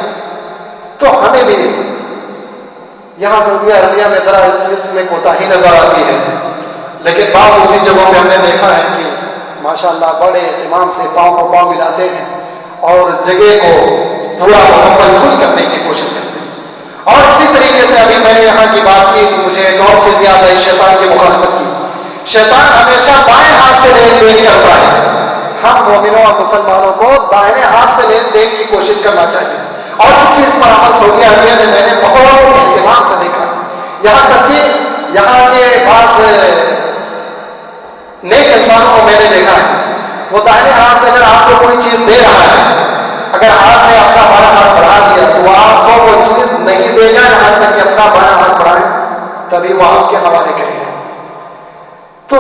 تو ہمیں بھی یہاں سعودیہ عربیہ میں ذرا اس چیز میں کوتاہی نظر آتی ہے، لیکن بعض اسی جگہوں پہ ہم نے دیکھا ہے کہ ماشاءاللہ بڑے اہتمام سے پاؤں کو پاؤں ملاتے ہیں اور جگہ کو پورا مکمل فل کرنے کی کوشش کرتے ہیں۔ اور اسی طریقے سے ابھی میں نے یہاں کی بات کی تو مجھے ایک اور چیز یاد آئی شیطان کی مخالفت کی۔ شیطان ہمیشہ بائیں ہاتھ سے لین دین کرتا ہے۔ ہم مومنوں اور مسلمانوں کو دائیں ہاتھ سے لین دین کی کوشش کرنا چاہیے، اور اس چیز پر عمل سعودی عربیہ میں میں نے بہت اہتمام سے دیکھا، یہاں تک کہ یہاں کے بعض نیک انسانوں کو میں نے دیکھا ہے وہ دائیں ہاتھ سے اگر آپ کو کوئی چیز دے رہا ہے، اگر آپ نے اپنا بائیں ہاتھ بڑھا دیا تو آپ کو وہ چیز نہیں دے گا یہاں تک کہ اپنا بائیں ہاتھ بڑھائیں تبھی وہ آپ کے حوالے کرے گا۔ تو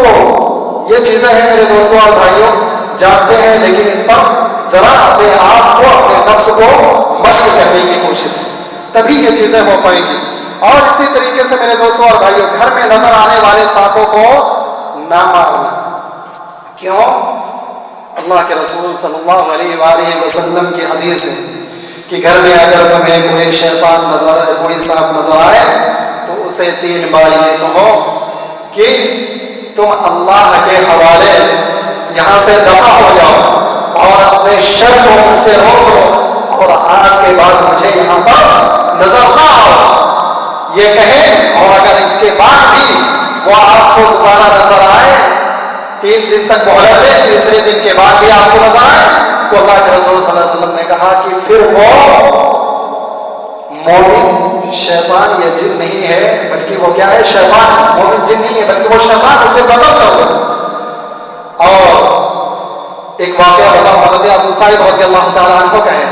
یہ چیزیں ہیں میرے دوستوں اور بھائیوں، جانتے ہیں، لیکن اس پر ذرا اپنے آپ کو اپنے نفس کو مشق کرنے کی کوشش تبھی یہ چیزیں ہو پائیں گی۔ اور اسی طریقے سے میرے دوستوں اور بھائیوں، گھر میں نظر آنے والے سانپوں کو نہ مارنا۔ کیوں؟ اللہ کے رسول صلی اللہ علیہ وآلہ وسلم کی حدیث ہے کہ گھر میں اگر تمہیں کوئی شیطان نظر آئے، کوئی سانپ نظر آئے تو اسے 3 بار یہ کہو کہ تم اللہ کے حوالے یہاں سے دفع ہو جاؤ اور اپنے شر کو مجھ سے روک لو اور آج کے بعد مجھے یہاں پر نظر نہ آؤ، یہ کہیں۔ اور اگر اس کے بعد بھی وہ آپ کو دوبارہ نظر آئے، 3 دن تک مہلت ہے، تیسرے دن کے بعد بھی آپ کو نظر آئے تو اللہ کے رسول صلی اللہ علیہ وسلم نے کہا کہ پھر وہ مومن شیطان یا جن نہیں ہے بلکہ وہ کیا ہے؟ شیطان ہے۔ مومن جن نہیں ہے بلکہ وہ شیطان، اسے بدل کر دو۔ اور ایک واقعہ بتاؤں، حضرت ابو سعید رضی اللہ تعالیٰ عنہ کا ہے۔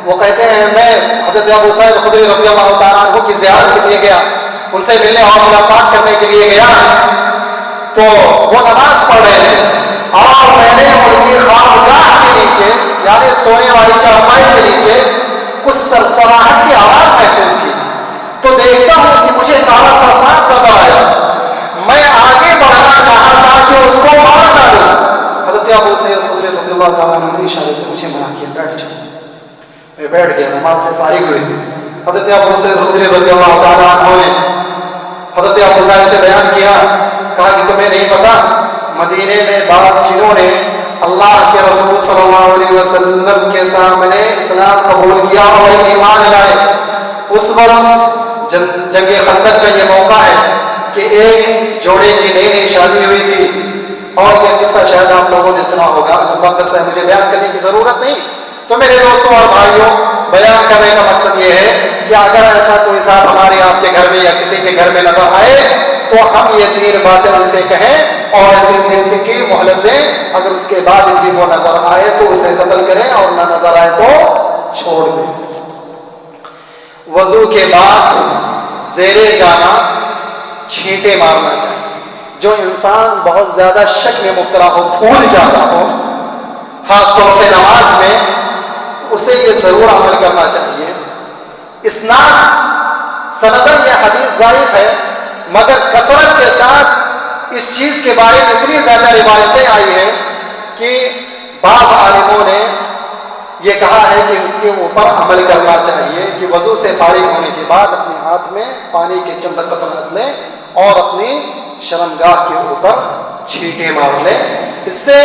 وہ کہتے ہیں میں حضرت ابو سعید خدری رضی اللہ تعالیٰ عنہ کی زیارت کے لیے گیا، ان سے ملنے اور ملاقات کرنے کے لیے گیا تو وہ نماز پڑھ رہے تھے اور میں نے ان کی خامگاہ کے نیچے یعنی سونے والی چارپائی کے نیچے کچھ سرسراہٹ کی آواز محسوس کی تو دیکھتا ہوں کہ مجھے کالا سا سانپ نظر آیا۔ میں آگے بڑھنا چاہا تھا کہ اس کو مار ڈالوں، حضرت ابو سعید خدری رضی اللہ تعالیٰ عنہ نے اشارے سے مجھے منع کیا، بیٹھ جاؤ۔ میں بیٹھ گیا، نماز سے فارغ ہوئے۔ حضرت ابو سعید خدری رضی اللہ تعالیٰ عنہ نے حضرت ابو سعید سے بیان کیا، کہا کہ تمہیں نہیں پتا مدینے میں بعض چیزوں نے اللہ کے رسول صلی اللہ علیہ وسلم کے سامنے اسلام قبول کیا اور ایمان لائے۔ اس وقت جنگ خندق کا یہ موقع ہے کہ ایک جوڑے کی نئی شادی ہوئی تھی، اور یہ قصہ شاید آپ لوگوں نے سنا ہوگا، لمبا قصہ ہے، مجھے بیان کرنے کی ضرورت نہیں۔ تو میرے دوستوں اور بھائیوں، بیان کرنے کا مقصد یہ ہے کہ اگر ایسا کوئی صاحب ہمارے آپ کے گھر میں یا کسی کے گھر میں نظر آئے تو ہم یہ 3 باتیں ان سے کہیں اور 3 دن کی مہلت دیں، اگر اس کے بعد بھی وہ نظر آئے تو اسے قتل کریں اور نہ نظر آئے تو چھوڑ دیں۔ وضو کے بعد زیرے جانا چھینٹے مارنا چاہیے۔ جو انسان بہت زیادہ شک میں مبتلا ہو، بھول جاتا ہو، خاص طور سے نماز میں، اسے یہ ضرور عمل کرنا چاہیے۔ اسناد سندن یہ حدیث ضعیف ہے، مگر کثرت کے ساتھ اس چیز کے بارے میں اتنی زیادہ روایتیں آئی ہیں کہ بعض عالموں نے یہ کہا ہے کہ اس کے اوپر عمل کرنا چاہیے کہ وضو سے فارغ ہونے کے بعد اپنے ہاتھ میں پانی کے چند قطرات لیں اور اپنی شرمگاہ کے اوپر چھینٹے مار لیں. اس سے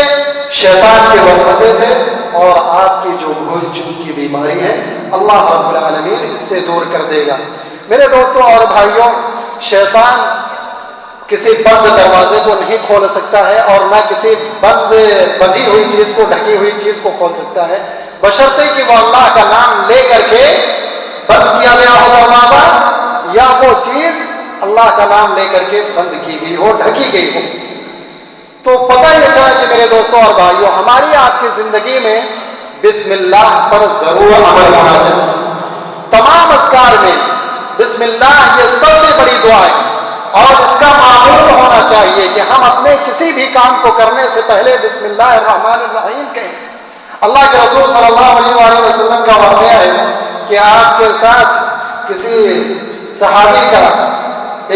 شیطان کے وسوسے سے اور آپ کی جو بھول چوک کی بیماری ہے اللہ رب العالمین اس سے دور کر دے گا. میرے دوستوں اور بھائیوں، شیطان کسی بند دروازے کو نہیں کھول سکتا ہے اور نہ کسی بندھی ہوئی چیز کو، ڈھکی ہوئی چیز کو کھول سکتا ہے، بشرطے کہ وہ اللہ کا نام لے کر کے بند کیا گیا ہو دروازہ یا وہ چیز اللہ کا نام لے کر کے بند کی گئی ہو، ڈھکی گئی ہو. تو پتہ یہ چلا کہ میرے دوستوں اور بھائیوں، ہماری آپ کی زندگی میں بسم اللہ پر ضرور عمل ہونا چاہیے. تمام اذکار میں بسم اللہ یہ سب سے بڑی دعا ہے اور اس کا معمول ہونا چاہیے کہ ہم اپنے کسی بھی کام کو کرنے سے پہلے بسم اللہ الرحمن الرحیم کہیں. اللہ کے رسول صلی اللہ علیہ وآلہ وسلم کا واقعہ ہے کہ آپ کے ساتھ کسی صحابی کا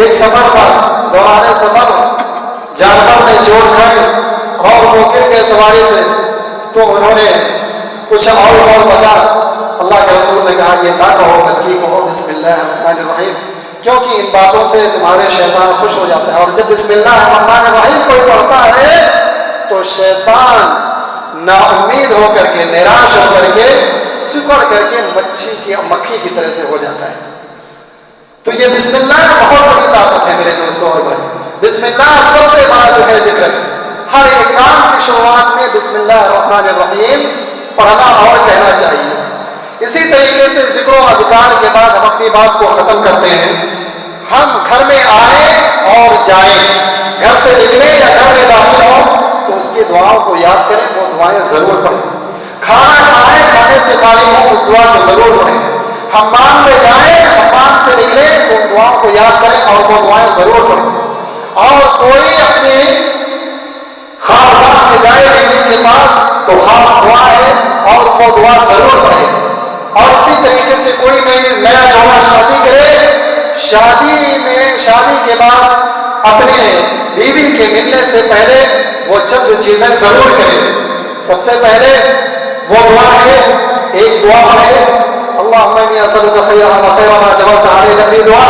ایک سفر تھا، دوران سفر جانور نے چوٹ کھائی اور وہ گر گئے سواری سے، تو انہوں نے کچھ اور بتا. اللہ کے رسول نے کہا یہ نہ کہو بلکہ کہو بسم اللہ الرحمن الرحیم، کیونکہ ان باتوں سے تمہارے شیطان خوش ہو جاتا ہے. اور جب بسم اللہ الرحمن الرحیم کوئی پڑھتا ہے تو شیطان نا امید ہو کر کے، نراش ہو کر کے، سکڑ کر کے مکھی کی طرح سے ہو جاتا ہے. تو یہ بسم اللہ بہت بڑی طاقت ہے میرے دوستوں اور بھائی. بسم اللہ سب سے بڑا جو ہے ذکر ہے. ہر ایک کام کی شروعات میں بسم اللہ الرحمن الرحیم پڑھنا اور کہنا چاہیے. اسی طریقے سے ذکر و اذکار کے بعد ہم اپنی بات کو ختم کرتے ہیں. ہم گھر میں آئیں اور جائیں، گھر سے نکلیں یا گھر میں داخل ہوں تو اس کی دعاؤں کو یاد کریں، وہ دعائیں ضرور پڑھیں. کھانا کھائیں، کھانے سے فارغ ہوں، اس دعا کو ضرور پڑھیں. حمام میں جائیں، حمام سے نکلیں تو ان دعاؤں کو یاد کریں اور وہ دعائیں ضرور پڑھیں. اور کوئی اپنے خانقاہ میں جائے نبی کے پاس تو خاص دعا ہے اور وہ دعا ضرور پڑھے. اور اسی طریقے سے کوئی نیا جوڑا شادی کرے، شادی کے بعد اپنے بیوی کے ملنے سے پہلے وہ چند چیزیں ضرور کرے. سب سے پہلے وہ دعا ہے، ایک دعا پڑھے، اللہم انی اسألک خیرها وخیر ما جبلت علیہ. نبی دعا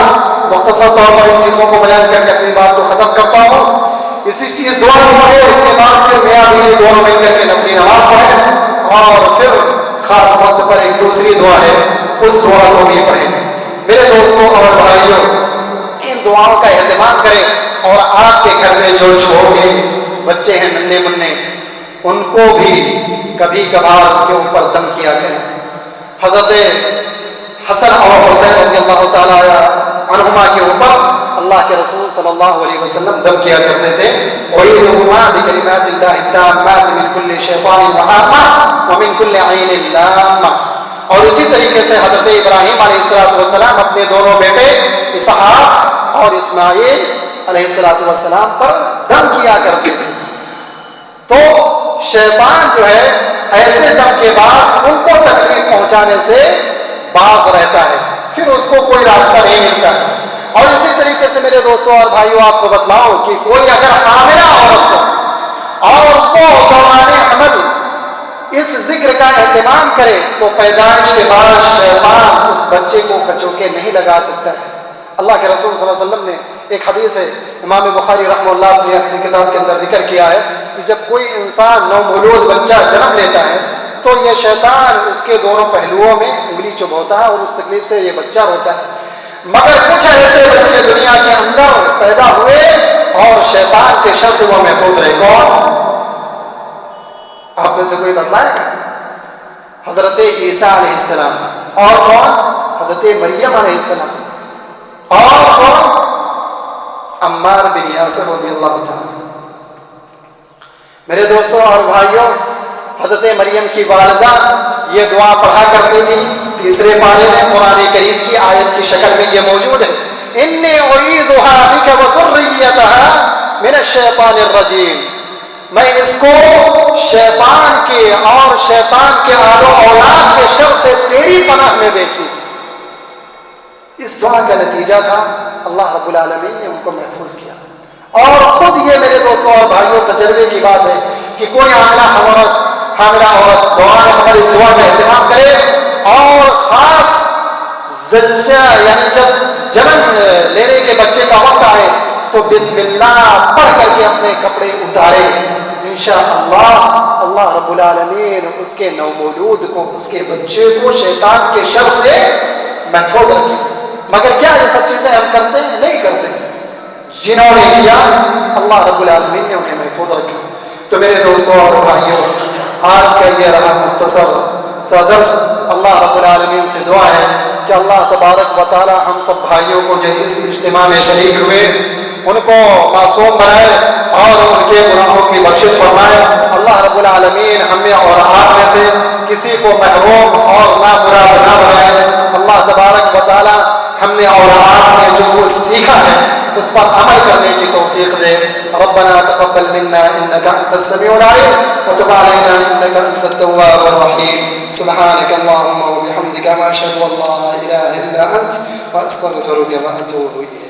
مختصر طور پر ان چیزوں کو بیان کر کے اپنی بات کو ختم کرتا ہوں. اس دعا کو پڑھے، اس کے بعد پھر میاں بیوی دونوں مل کر کے نفلی نماز پڑھیں اور پھر خاص وقت پر ایک دوسری دعا ہے اس دعا کو بھی پڑھیں. میرے دوستوں اور بھائیوں، ان دعاؤں کا اہتمام کریں اور آپ کے گھر میں جو چھوٹے بچے ہیں ننھے منھے ان کو بھی کبھی کبھار ان کے اوپر دم کیا کریں. حضرت حسن اور حسین رضی اللہ تعالی عنہما کے اوپر اللہ کے رسول صلی اللہ علیہ وسلم دم کیا کرتے تھے. اعیذہما بکلمات اللہ التامات من کل شیطان وہامہ ومن کل عین لامہ. اور اسی طریقے سے حضرت ابراہیم علیہ السلام اپنے دونوں بیٹے اسحاق اور اسماعیل علیہ السلام پر دم کیا کرتے تھے. تو شیطان جو ہے ایسے دم کے بعد ان کو تکلیف پہنچانے سے باز رہتا ہے، پھر اس کو کوئی راستہ نہیں ملتا ہے. اور اسی طریقے سے میرے دوستوں اور بھائیوں آپ کو بتلاؤں کہ کوئی اگر حاملہ عورت ہو اور وہ دوران حمل اس ذکر کا اہتمام کرے تو پیدائش کے بعد شیطان اس بچے کو کچوکے نہیں لگا سکتا ہے. اللہ کے رسول صلی اللہ علیہ وسلم نے ایک حدیث ہے، امام بخاری رحمہ اللہ نے اپنی کتاب کے اندر ذکر کیا ہے کہ جب کوئی انسان نومولود بچہ جنم لیتا ہے تو یہ شیطان اس کے دونوں پہلوؤں میں انگلی چبھوتا ہے اور اس تکلیف سے یہ بچہ روتا ہے. مگر کچھ ایسے بچے دنیا کے اندر پیدا ہوئے اور شیطان کے شر سے وہ محفوظ رہے. کون؟ آپ میں سے کوئی بتلائے گا؟ حضرت عیسیٰ علیہ السلام. اور کون؟ حضرت مریم علیہ السلام. اور کون؟ عمار بن یاسر رضی اللہ تعالیٰ. میرے دوستوں اور بھائیوں، حضرت مریم کی والدہ یہ دعا پڑھا کرتی تھی. تیسرے پارے میں قرآن کریم کی آیت کی شکل میں یہ موجود ہے، انی اعیذھا بک وذریتھا من الشیطان الرجیم. میں اس کو شیطان کے اور شیطان کے آل و اولاد کے شر سے تیری پناہ میں دیتی. اس دعا کا نتیجہ تھا اللہ رب العالمین نے ان کو محفوظ کیا. اور خود یہ میرے دوستوں اور بھائیوں تجربے کی بات ہے کہ کوئی حاملہ عورت دوران حمل اس دعا کا اہتمام کرے اور خاص زچہ یعنی جب جنم لینے کے بچے کا وقت آئے تو بسم اللہ پڑھ کر کے اپنے کپڑے اتارے، انشاءاللہ اللہ رب العالمین اس کے نومولود کو، اس کے بچے کو شیطان کے شر سے محفوظ رکھے۔ مگر کیا یہ سب چیزیں ہم کرتے ہیں؟ نہیں کرتے۔ جنہوں نے کیا اللہ رب العالمین نے انہیں محفوظ رکھا۔ تو میرے دوستوں اور بھائیوں، آج کا یہ رہا مختصر سا درس۔ اللہ رب العالمین سے دعا ہے کہ اللہ تبارک و تعالی ہم سب بھائیوں کو جو اس اجتماع میں شریک ہوئے ان کو معصوم بنائے اور ان کے گناہوں کی بخشش فرمائے۔ اللہ رب العالمین ہمیں اور آپ میں سے کسی کو محروم اور نامراد نہ بنائے۔ اللہ تبارک و تعالی ہم نے اور آپ نے جو کچھ سیکھا ہے اس پر عمل کرنے کی توفیق دے۔ ربنا تقبل منا انك انت السميع العليم وتب علينا انك انت التواب الرحيم۔ سبحانك اللهم وبحمدك اشهد ان لا اله الا انت واستغفرك واتوب اليك۔